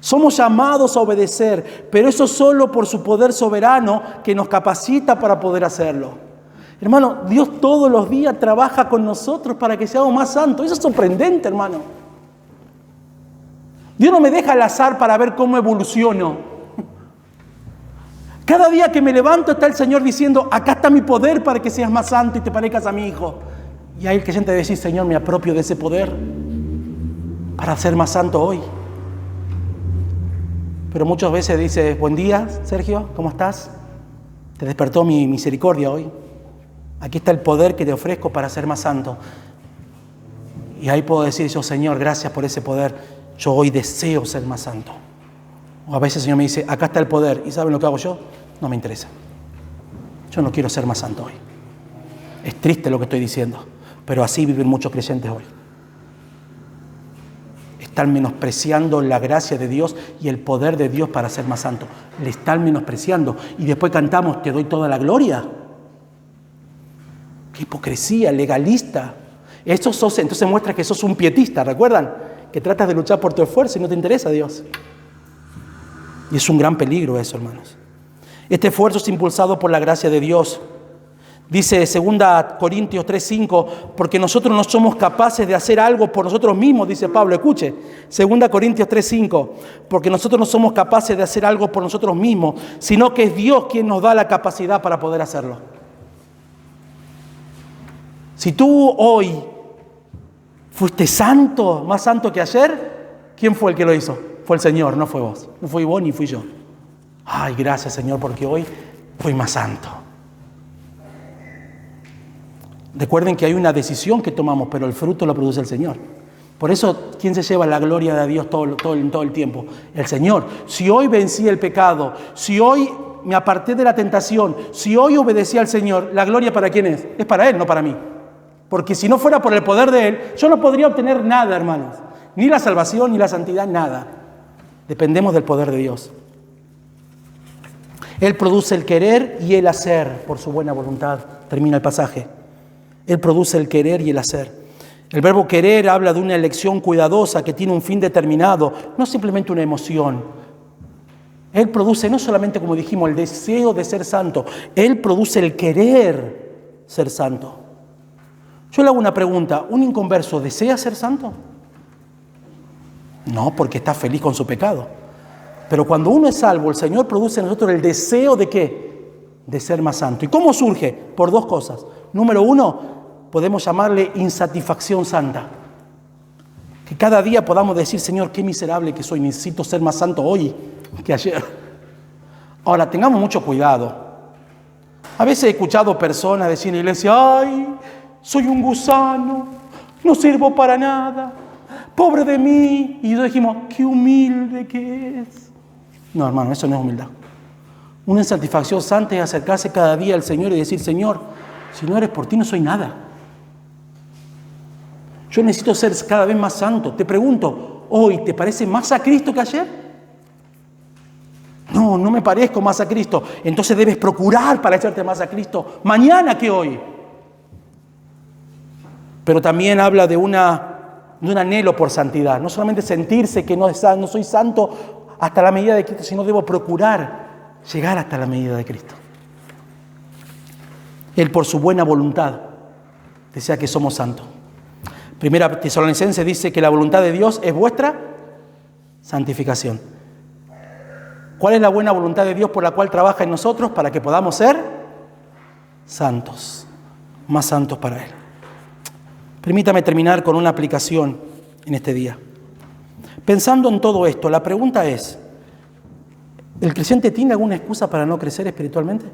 Somos llamados a obedecer, pero eso solo por su poder soberano que nos capacita para poder hacerlo. Hermano, Dios todos los días trabaja con nosotros para que seamos más santos. Eso es sorprendente, hermano. Dios no me deja al azar para ver cómo evoluciono. Cada día que me levanto está el Señor diciendo, acá está mi poder para que seas más santo y te parezcas a mi hijo. Y ahí el creyente debe decir, Señor, me apropio de ese poder para ser más santo hoy. Pero muchas veces dice, buen día, Sergio, ¿cómo estás? Te despertó mi misericordia hoy. Aquí está el poder que te ofrezco para ser más santo. Y ahí puedo decir yo, Señor, gracias por ese poder. Yo hoy deseo ser más santo. O a veces el Señor me dice, acá está el poder. ¿Y saben lo que hago yo? No me interesa. Yo no quiero ser más santo hoy. Es triste lo que estoy diciendo, pero así viven muchos creyentes hoy. Están menospreciando la gracia de Dios y el poder de Dios para ser más santo. Le están menospreciando. Y después cantamos, te doy toda la gloria. Qué hipocresía, legalista. Entonces muestra que sos un pietista, ¿recuerdan? Que tratas de luchar por tu esfuerzo y no te interesa Dios. Y es un gran peligro eso, hermanos. Este esfuerzo es impulsado por la gracia de Dios. Dice 2 Corintios 3:5, porque nosotros no somos capaces de hacer algo por nosotros mismos, dice Pablo, escuche. 2 Corintios 3:5, porque nosotros no somos capaces de hacer algo por nosotros mismos, sino que es Dios quien nos da la capacidad para poder hacerlo. Si tú hoy fuiste santo, más santo que ayer, ¿quién fue el que lo hizo? Fue el Señor, no fue vos. No fui vos ni fui yo. Ay, gracias, Señor, porque hoy fui más santo. Recuerden que hay una decisión que tomamos, pero el fruto lo produce el Señor. Por eso, ¿quién se lleva la gloria de Dios todo el tiempo? El Señor. Si hoy vencí el pecado, si hoy me aparté de la tentación, si hoy obedecí al Señor, ¿la gloria para quién es? Es para Él, no para mí. Porque si no fuera por el poder de Él, yo no podría obtener nada, hermanos. Ni la salvación, ni la santidad, nada. Dependemos del poder de Dios. Él produce el querer y el hacer por su buena voluntad. Termina el pasaje. Él produce el querer y el hacer. El verbo querer habla de una elección cuidadosa que tiene un fin determinado, no simplemente una emoción. Él produce no solamente, como dijimos, el deseo de ser santo, Él produce el querer ser santo. Yo le hago una pregunta, ¿un inconverso desea ser santo? No, porque está feliz con su pecado. Pero cuando uno es salvo, el Señor produce en nosotros el deseo de ¿qué? De ser más santo. ¿Y cómo surge? Por dos cosas. Número uno, podemos llamarle insatisfacción santa. Que cada día podamos decir, Señor, qué miserable que soy, necesito ser más santo hoy que ayer. Ahora, tengamos mucho cuidado. A veces he escuchado personas decir en la iglesia, ay, soy un gusano, no sirvo para nada, pobre de mí. Y nosotros dijimos, qué humilde que es. No, hermano, eso no es humildad. Una satisfacción santa es acercarse cada día al Señor y decir, Señor, si no eres por ti no soy nada. Yo necesito ser cada vez más santo. Te pregunto, ¿hoy te parece más a Cristo que ayer? No, no me parezco más a Cristo. Entonces debes procurar para echarte más a Cristo mañana que hoy. Pero también habla de un anhelo por santidad. No solamente sentirse que no soy santo hasta la medida de Cristo, sino debo procurar llegar hasta la medida de Cristo. Él por su buena voluntad desea que somos santos. Primera Tesalonicenses dice que la voluntad de Dios es vuestra santificación. ¿Cuál es la buena voluntad de Dios por la cual trabaja en nosotros? Para que podamos ser santos, más santos para Él. Permítame terminar con una aplicación en este día. Pensando en todo esto, la pregunta es, ¿el creyente tiene alguna excusa para no crecer espiritualmente?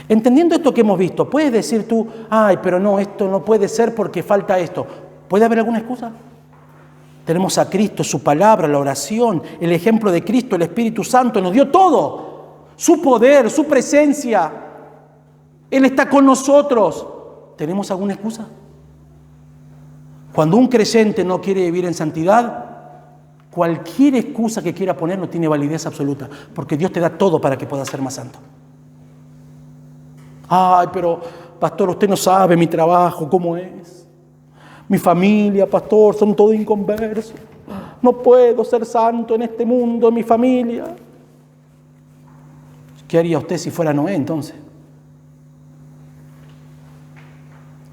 Entendiendo esto que hemos visto, ¿puedes decir tú, ay, pero no, esto no puede ser porque falta esto? ¿Puede haber alguna excusa? Tenemos a Cristo, su palabra, la oración, el ejemplo de Cristo, el Espíritu Santo, nos dio todo. Su poder, su presencia. Él está con nosotros. ¿Tenemos alguna excusa? Cuando un creyente no quiere vivir en santidad, cualquier excusa que quiera poner no tiene validez absoluta, porque Dios te da todo para que puedas ser más santo. Ay, pero pastor, usted no sabe mi trabajo, cómo es. Mi familia, pastor, son todos inconversos. No puedo ser santo en este mundo, en mi familia. ¿Qué haría usted si fuera Noé entonces?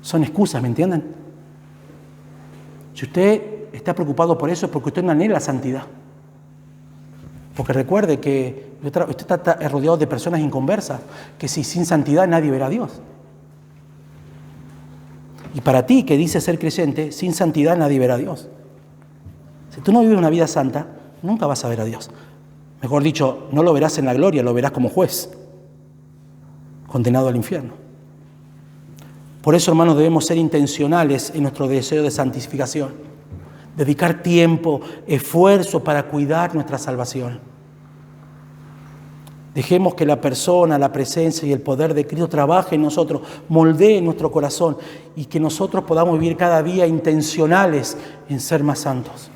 Son excusas, ¿me entienden? Si usted está preocupado por eso es porque usted no anhela la santidad. Porque recuerde que usted está rodeado de personas inconversas, que si sin santidad nadie verá a Dios. Y para ti que dices ser creyente, sin santidad nadie verá a Dios. Si tú no vives una vida santa, nunca vas a ver a Dios. Mejor dicho, no lo verás en la gloria, lo verás como juez, condenado al infierno. Por eso, hermanos, debemos ser intencionales en nuestro deseo de santificación. Dedicar tiempo, esfuerzo para cuidar nuestra salvación. Dejemos que la persona, la presencia y el poder de Cristo trabaje en nosotros, moldee nuestro corazón y que nosotros podamos vivir cada día intencionales en ser más santos.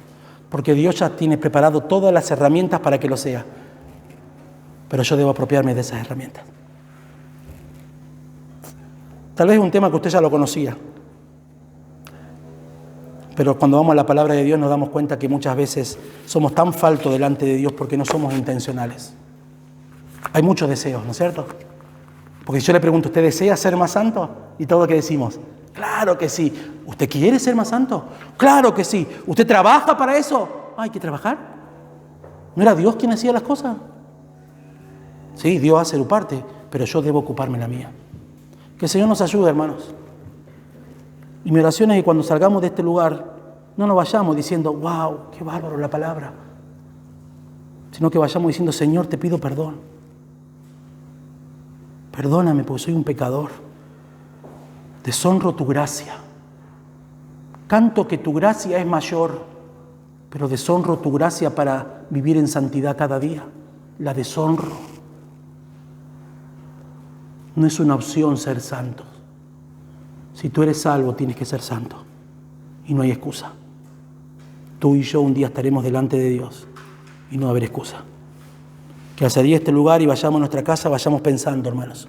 Porque Dios ya tiene preparado todas las herramientas para que lo sea. Pero yo debo apropiarme de esas herramientas. Tal vez es un tema que usted ya lo conocía. Pero cuando vamos a la palabra de Dios nos damos cuenta que muchas veces somos tan faltos delante de Dios porque no somos intencionales. Hay muchos deseos, ¿no es cierto? Porque si yo le pregunto, ¿usted desea ser más santo? Y todo lo que decimos, claro que sí. ¿Usted quiere ser más santo? Claro que sí. ¿Usted trabaja para eso? Hay que trabajar. ¿No era Dios quien hacía las cosas? Sí, Dios hace su parte, pero yo debo ocuparme la mía. Que el Señor nos ayude, hermanos. Y mi oración es que cuando salgamos de este lugar, no nos vayamos diciendo, wow, qué bárbaro la palabra. Sino que vayamos diciendo, Señor, te pido perdón. Perdóname porque soy un pecador. Deshonro tu gracia. Canto que tu gracia es mayor, pero deshonro tu gracia para vivir en santidad cada día. La deshonro. No es una opción ser santo. Si tú eres salvo, tienes que ser santo. Y no hay excusa. Tú y yo un día estaremos delante de Dios y no va a haber excusa. Que al salir de este lugar y vayamos a nuestra casa, vayamos pensando, hermanos.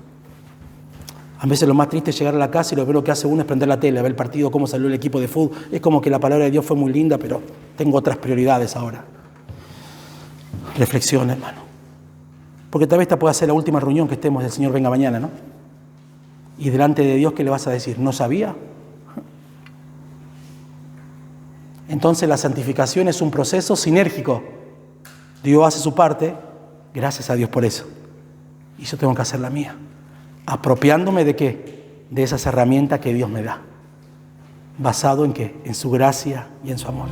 A veces lo más triste es llegar a la casa y lo primero que hace uno es prender la tele, ver el partido, cómo salió el equipo de fútbol. Es como que la palabra de Dios fue muy linda, pero tengo otras prioridades ahora. Reflexiona, hermano. Porque tal vez esta pueda ser la última reunión que estemos del Señor venga mañana, ¿no? Y delante de Dios, ¿qué le vas a decir? ¿No sabía? Entonces la santificación es un proceso sinérgico. Dios hace su parte, gracias a Dios por eso. Y yo tengo que hacer la mía. ¿Apropiándome de qué? De esas herramientas que Dios me da. ¿Basado en qué? En su gracia y en su amor.